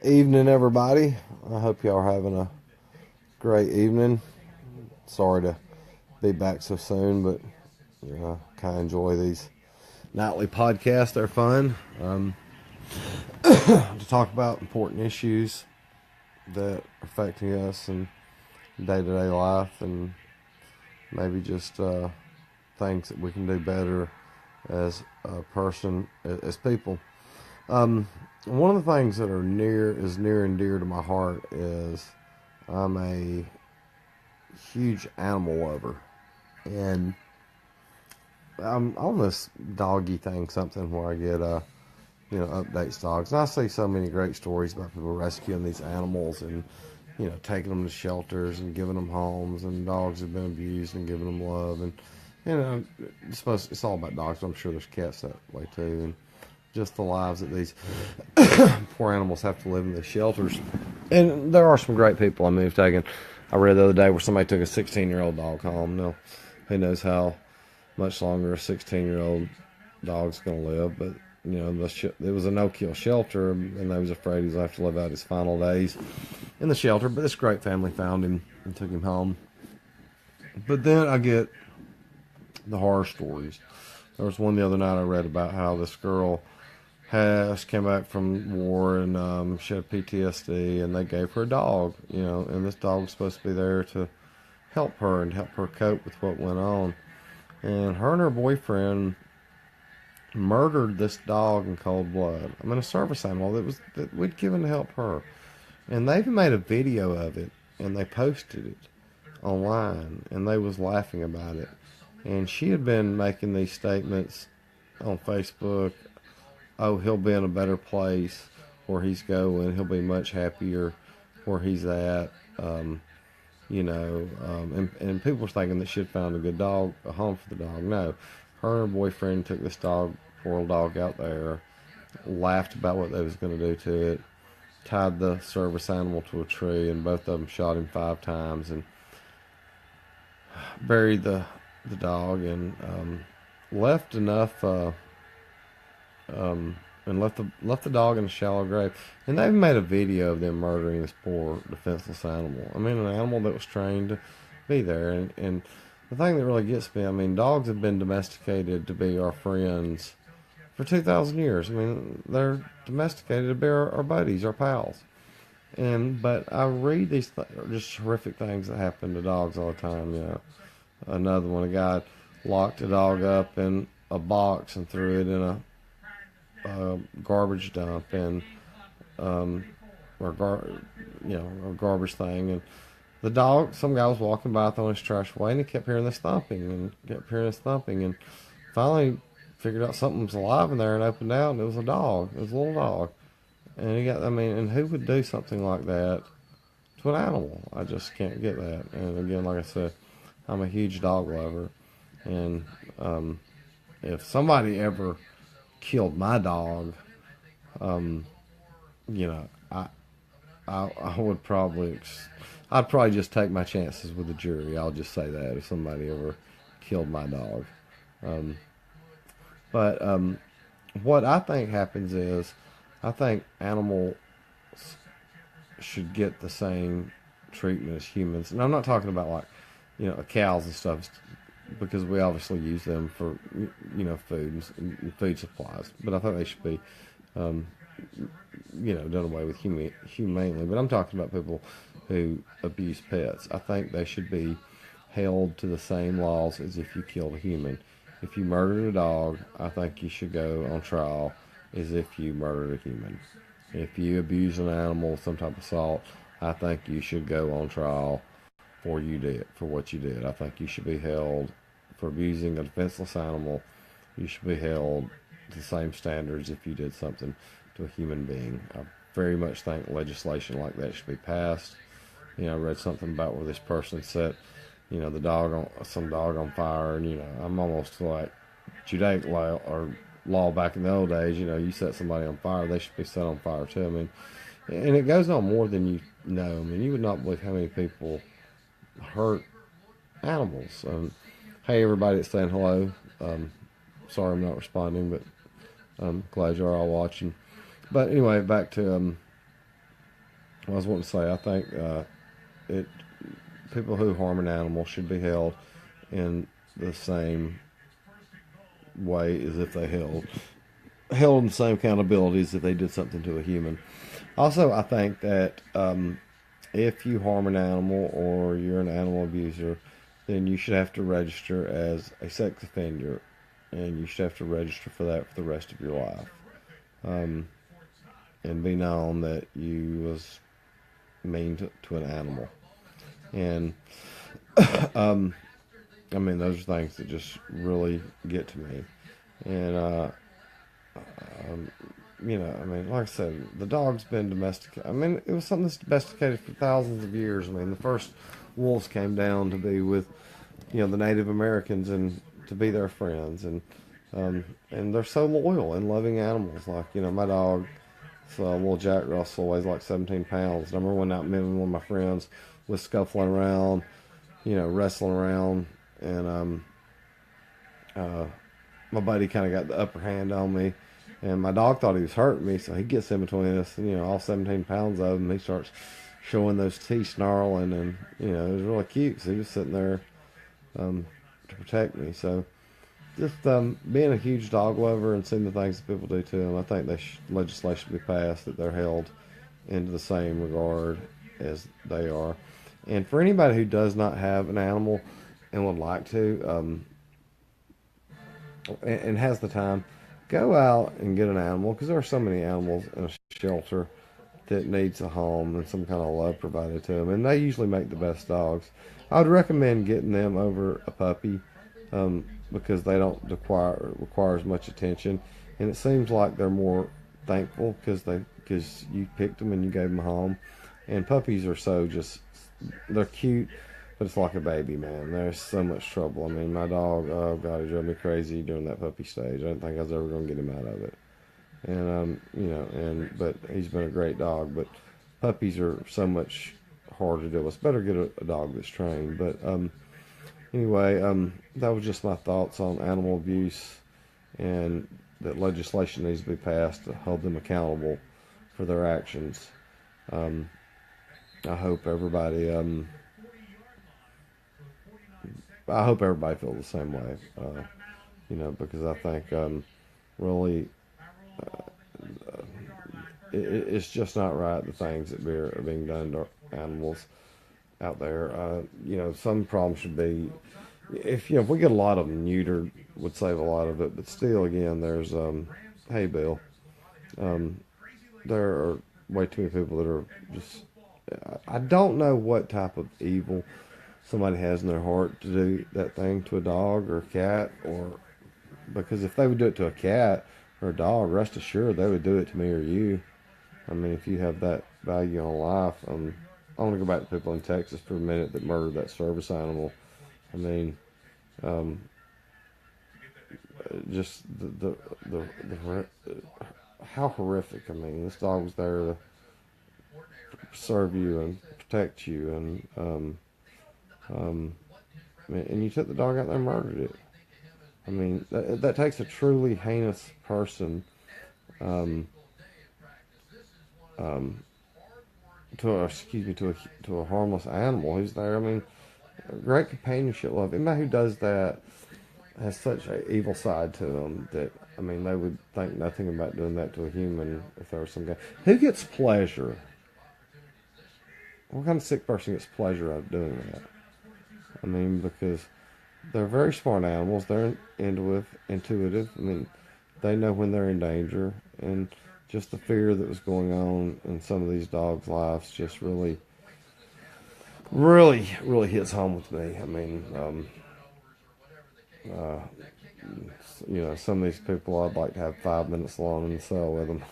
Evening, everybody. I hope y'all are having a great evening. Sorry to be back so soon, but kind of enjoy these nightly podcasts. They're fun to talk about important issues that are affecting us in day-to-day life, and maybe just things that we can do better as a person, as people. One of the things that is near and dear to my heart is I'm a huge animal lover, and I'm on this doggy thing, something where I get updates dogs, and I see so many great stories about people rescuing these animals and taking them to shelters and giving them homes, and dogs have been abused and giving them love, and it's all about dogs. I'm sure there's cats that way too, and just the lives that these poor animals have to live in the shelters. And there are some great people have taken. I read the other day where somebody took a 16-year-old dog home. Now, who knows how much longer a 16-year-old dog's going to live, but it was a no-kill shelter, and they was afraid he was going to have to live out his final days in the shelter. But this great family found him and took him home. But then I get the horror stories. There was one the other night I read about how this girl came back from war, and she had PTSD, and they gave her a dog, and this dog was supposed to be there to help her and help her cope with what went on. And her and her boyfriend murdered this dog in cold blood. I mean, a service animal that we'd given to help her. And they even made a video of it, and they posted it online, and they was laughing about it. And she had been making these statements on Facebook. Oh, he'll be in a better place where he's going. He'll be much happier where he's at. And people were thinking that she had found a good dog, a home for the dog. No, her and her boyfriend took this dog, poor old dog, out there, laughed about what they was going to do to it, tied the service animal to a tree, and both of them shot him 5 times and buried the dog, and left enough. And left the dog in a shallow grave. And they've made a video of them murdering this poor defenseless animal. I mean, an animal that was trained to be there. And the thing that really gets me, I mean, dogs have been domesticated to be our friends for 2,000 years. I mean, they're domesticated to be our buddies, our pals. But I read these just horrific things that happen to dogs all the time. Another one, a guy locked a dog up in a box and threw it in a garbage dump, and a garbage thing, and the dog, some guy was walking by throwing his trash away, and he kept hearing this thumping, and finally figured out something was alive in there and opened out, and it was a dog. It was a little dog. And and who would do something like that to an animal? I just can't get that. And again, like I said, I'm a huge dog lover, and if somebody ever killed my dog, I would I'd probably just take my chances with the jury. I'll just say that if somebody ever killed my dog. But what I think happens is, I think animals should get the same treatment as humans, and I'm not talking about like cows and stuff, because we obviously use them for food and food supplies. But I think they should be done away with humanely. But I'm talking about people who abuse pets. I think they should be held to the same laws as if you killed a human. If you murdered a dog, I think you should go on trial as if you murdered a human. If you abuse an animal, some type of assault, I think you should go on trial for what you did. I think you should be held for abusing a defenseless animal. You should be held to the same standards if you did something to a human being. I very much think legislation like that should be passed. I read something about where this person set, some dog on fire, and I'm almost like Judaic law back in the old days. You set somebody on fire, they should be set on fire too. I mean, and it goes on more than you know. I mean, you would not believe how many people hurt animals. Hey, everybody that's saying hello. Sorry I'm not responding, but I'm glad you're all watching. But anyway, back to I was wanting to say, I think it people who harm an animal should be held in the same way as if they held in the same accountability as if they did something to a human. Also, I think that if you harm an animal or you're an animal abuser, then you should have to register as a sex offender, and you should have to register for that for the rest of your life, and be known that you was mean to an animal. And I mean, those are things that just really get to me. And I mean, like I said, the dog's been domesticated. I mean, it was something that's domesticated for thousands of years. I mean, the first wolves came down to be with, the Native Americans and to be their friends, and they're so loyal and loving animals. Like, my dog, so little Jack Russell, weighs like 17 pounds. And I remember one night, me and one of my friends was scuffling around, wrestling around, and my buddy kind of got the upper hand on me, and my dog thought he was hurting me, so he gets in between us, and all 17 pounds of him, he starts showing those teeth, snarling, and it was really cute. So he was sitting there to protect me. So just being a huge dog lover and seeing the things that people do to them, I think legislation be passed that they're held into the same regard as they are. And for anybody who does not have an animal and would like to, and has the time, go out and get an animal, because there are so many animals in a shelter that needs a home and some kind of love provided to them, and they usually make the best dogs. I would recommend getting them over a puppy, because they don't require as much attention, and it seems like they're more thankful because you picked them and you gave them a home. And puppies are they're cute, but it's like a baby, man. There's so much trouble. I mean, my dog, oh God, he drove me crazy during that puppy stage. I didn't think I was ever going to get him out of it. And but he's been a great dog. But puppies are so much harder to deal with. It's better to get a dog that's trained. But anyway, that was just my thoughts on animal abuse, and that legislation needs to be passed to hold them accountable for their actions. I hope everybody feels the same way, because I think really it's just not right, the things that are being done to animals out there. Some problems should be, if we get a lot of them neutered, would save a lot of it. But still, again, there's hey Bill, there are way too many people that are just. I don't know what type of evil somebody has in their heart to do that thing to a dog or a cat, because if they would do it to a cat or a dog, rest assured they would do it to me or you. I mean, if you have that value on life, I want to go back to people in Texas for a minute that murdered that service animal. I mean, just the how horrific. I mean, this dog was there to serve you and protect you, and you took the dog out there and murdered it. I mean, that takes a truly heinous person to a harmless animal who's there. I mean, great companionship love. Anybody who does that has such an evil side to them that, I mean, they would think nothing about doing that to a human if there was some guy. Who gets pleasure? What kind of sick person gets pleasure out of doing that? I mean, because they're very smart animals. They're intuitive. I mean, they know when they're in danger, and just the fear that was going on in some of these dogs' lives just really, really, really hits home with me. I mean, some of these people I'd like to have 5 minutes alone in the cell with them.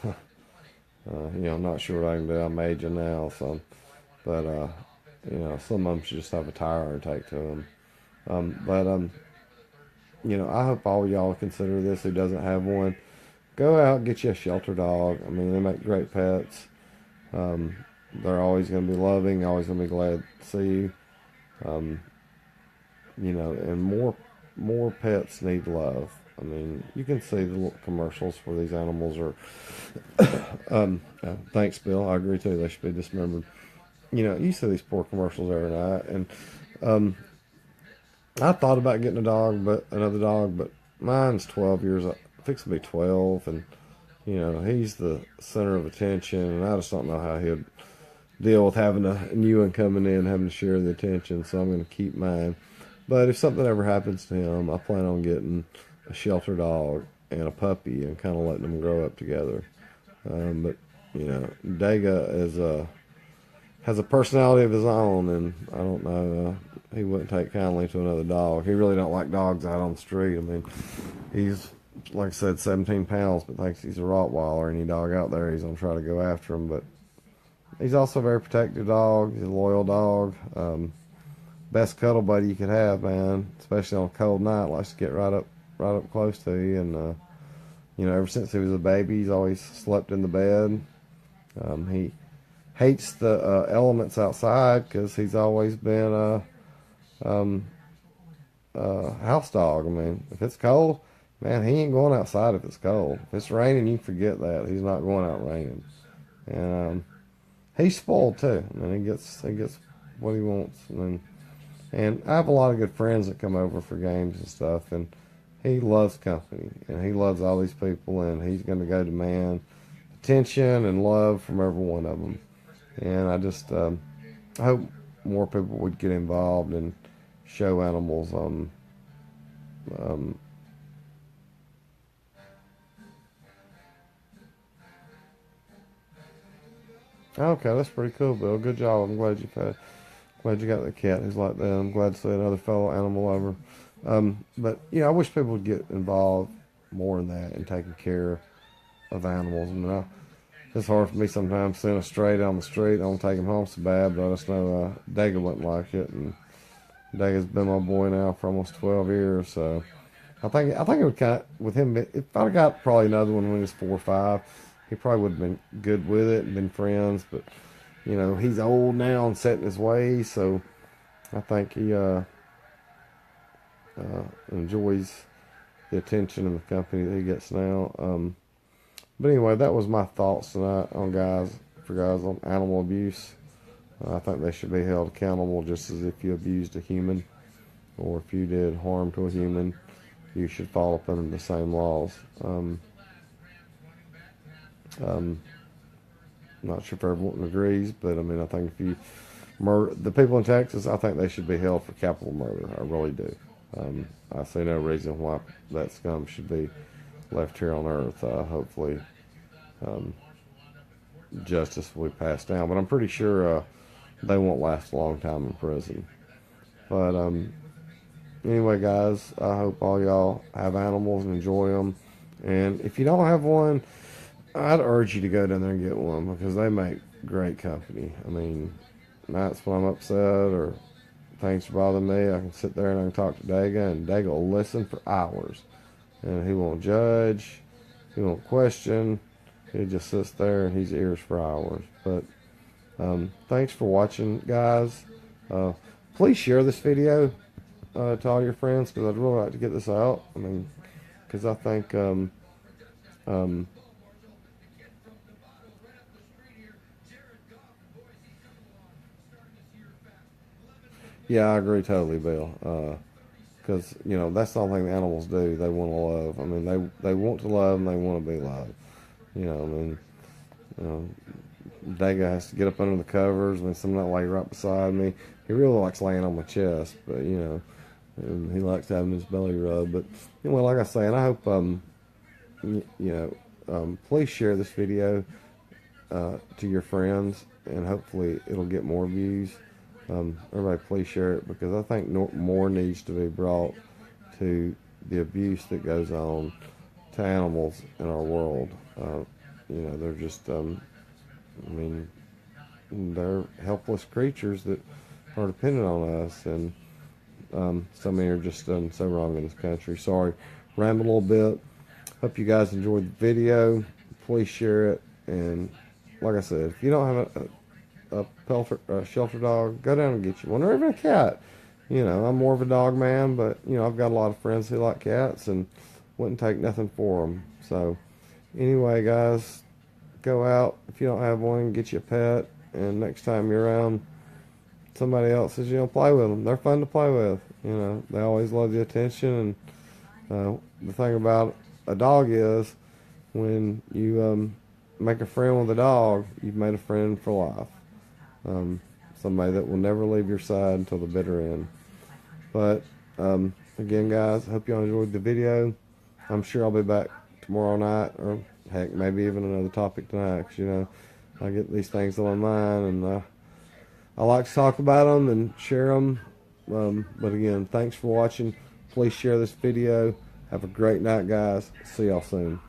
I'm not sure what I can do. I'm aging now, so, but some of them should just have a tire take to them. I hope all y'all consider this who doesn't have one. Go out and get you a shelter dog. I mean, they make great pets. They're always going to be loving, always going to be glad to see you. And more pets need love. I mean, you can see the little commercials where these animals are. Thanks, Bill. I agree too. They should be dismembered. You know, you see these poor commercials every night, and um, I thought about getting another dog, but mine's 12 years old, fixing to be 12, and you know he's the center of attention, and I just don't know how he'd deal with having a new one coming in, having to share the attention. So I'm going to keep mine. But if something ever happens to him, I plan on getting a shelter dog and a puppy and kind of letting them grow up together. But you know, Dega has a personality of his own, and I don't know. He wouldn't take kindly to another dog. He really don't like dogs out on the street. I mean, he's like I said, 17 pounds, but thinks he's a Rottweiler. Any dog out there, he's gonna try to go after him. But he's also a very protective dog. He's a loyal dog. Best cuddle buddy you could have, man. Especially on a cold night, likes to get right up close to you. And you know, ever since he was a baby, he's always slept in the bed. He hates the elements outside because he's always been a house dog. I mean, if it's cold, man, he ain't going outside if it's cold. If it's raining, you can forget that. He's not going out raining. And he's spoiled too. I mean, he gets what he wants. And I have a lot of good friends that come over for games and stuff, and he loves company, and he loves all these people, and he's going to go demand attention and love from every one of them. And I just I hope more people would get involved and show animals. Okay, that's pretty cool, Bill. Good job. I'm glad you got that cat who's like that. I'm glad to see another fellow animal lover. But you know, I wish people would get involved more in that and taking care of animals. I mean, it's hard for me sometimes seeing a stray down the street. I don't take him home so bad, but I just know Daga wouldn't like it, and Daga's been my boy now for almost 12 years. So I think it would kind of, with him, if I'd have got probably another one when he was 4 or 5, he probably would have been good with it and been friends. But you know, he's old now and set in his ways, so I think he enjoys the attention and the company that he gets now. But anyway, that was my thoughts tonight on guys on animal abuse. I think they should be held accountable just as if you abused a human, or if you did harm to a human, you should fall up under the same laws. Not sure if everyone agrees, but I mean, I think if you murder the people in Texas, I think they should be held for capital murder. I really do. I see no reason why that scum should be left here on earth. Hopefully, justice will be passed down, but I'm pretty sure they won't last a long time in prison. But anyway, guys, I hope all y'all have animals and enjoy them. And if you don't have one, I'd urge you to go down there and get one, because they make great company. I mean, nights when I'm upset or things bother me, I can sit there and I can talk to Daga, and Daga will listen for hours. And he won't judge, he won't question, he just sits there and he's ears for hours. But thanks for watching, guys. Please share this video to all your friends, because I'd really like to get this out. I mean, because I think yeah, I agree totally, Bill. Because you know, that's the only thing the animals do. They want to love. I mean, they want to love and they want to be loved. You know, I mean, you know, Daga has to get up under the covers. I mean, some not lay right beside me. He really likes laying on my chest, but you know, and he likes having his belly rubbed. But anyway, like I say, and I hope please share this video to your friends, and hopefully it'll get more views. Everybody please share it, because I think more needs to be brought to the abuse that goes on to animals in our world. You know, they're just, I mean, they're helpless creatures that are dependent on us, and so many are just done so wrong in this country. Sorry, rambled a little bit. Hope you guys enjoyed the video. Please share it, and like I said, if you don't have a shelter dog, go down and get you one, or even a cat. You know, I'm more of a dog man, but you know, I've got a lot of friends who like cats, and wouldn't take nothing for them. So anyway, guys, go out. If you don't have one, get you a pet. And next time you're around somebody else's, play with them. They're fun to play with. They always love the attention. And the thing about a dog is when you make a friend with a dog, you've made a friend for life. Somebody that will never leave your side until the bitter end. But again, guys, I hope y'all enjoyed the video. I'm sure I'll be back tomorrow night, or heck, maybe even another topic tonight, because I get these things on my mind, and I like to talk about them and share them. But again, thanks for watching. Please share this video. Have a great night, guys. See y'all soon.